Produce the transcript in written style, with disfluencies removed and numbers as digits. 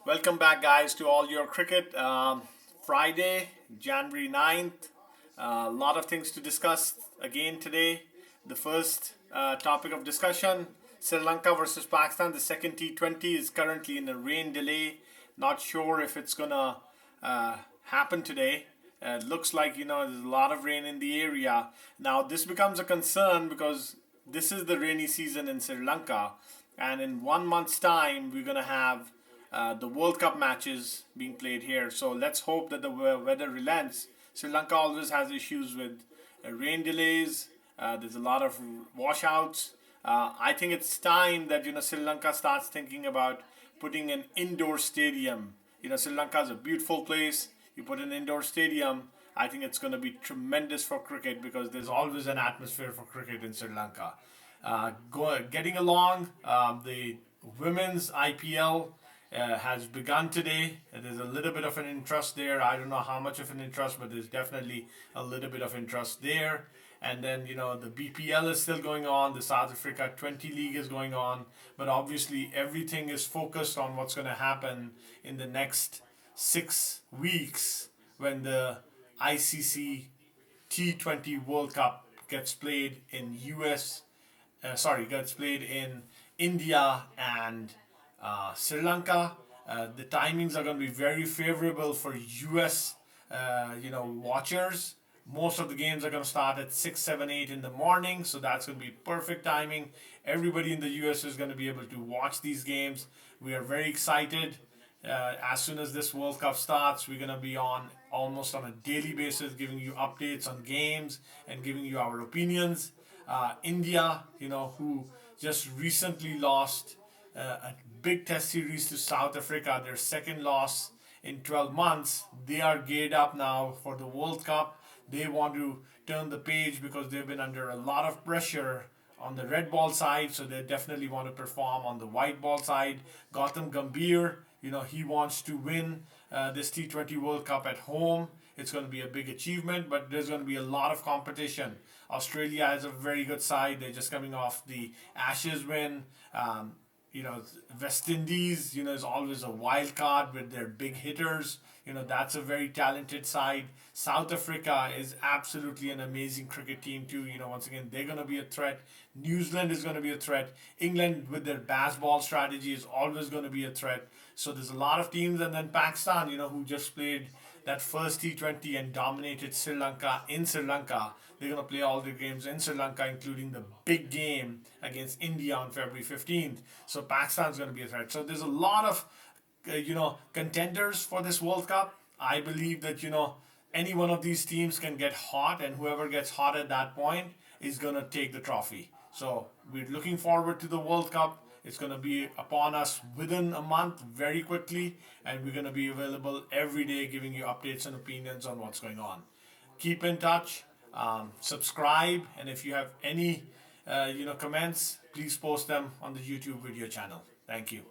Welcome back, guys, to All Your Cricket. Friday, January 9th. A lot of things to discuss again today. The first topic of discussion, Sri Lanka versus Pakistan. The second T20 is currently in a rain delay. Not sure if it's going to happen today. It looks like, there's a lot of rain in the area. Now, this becomes a concern because this is the rainy season in Sri Lanka. And in 1 month's time, we're going to have the World Cup matches being played here. So let's hope that the weather relents. Sri Lanka always has issues with rain delays. There's a lot of washouts. I think it's time that Sri Lanka starts thinking about putting an indoor stadium. Sri Lanka is a beautiful place. You put an indoor stadium, I think it's going to be tremendous for cricket because there's always an atmosphere for cricket in Sri Lanka. Getting along, the women's IPL has begun today. There's a little bit of an interest there. I don't know how much of an interest, but there's definitely a little bit of interest there. And then, the BPL is still going on. The South Africa 20 League is going on. But obviously, everything is focused on what's going to happen in the next 6 weeks when the ICC T20 World Cup gets played in gets played in India and Sri Lanka. The timings are going to be very favorable for US, watchers. Most of the games are going to start at 6, 7, 8 in the morning, so that's going to be perfect timing. Everybody in the US is going to be able to watch these games. We are very excited. As soon as this World Cup starts, we're going to be on almost on a daily basis, giving you updates on games and giving you our opinions. India, who just recently lost a big test series to South Africa, their second loss in 12 months. They are geared up now for the World Cup. They want to turn the page because they've been under a lot of pressure on the red ball side, so they definitely want to perform on the white ball side. Gautam Gambhir, he wants to win this T20 World Cup at home. It's going to be a big achievement, but there's going to be a lot of competition. Australia has a very good side. They're just coming off the Ashes win. West Indies, is always a wild card with their big hitters. That's a very talented side. South Africa is absolutely an amazing cricket team too. Once again, they're going to be a threat. New Zealand is going to be a threat. England with their baseball strategy is always going to be a threat. So there's a lot of teams. And then Pakistan, who just played that first T20 and dominated Sri Lanka in Sri Lanka. They're going to play all the games in Sri Lanka, including the big game against India on February 15th. So Pakistan's going to be a threat. So there's a lot of, contenders for this World Cup. I believe that, any one of these teams can get hot, and whoever gets hot at that point is going to take the trophy. So we're looking forward to the World Cup. It's going to be upon us within a month very quickly, and we're going to be available every day giving you updates and opinions on what's going on. Keep in touch, subscribe, and if you have any comments, please post them on the YouTube video channel. Thank you.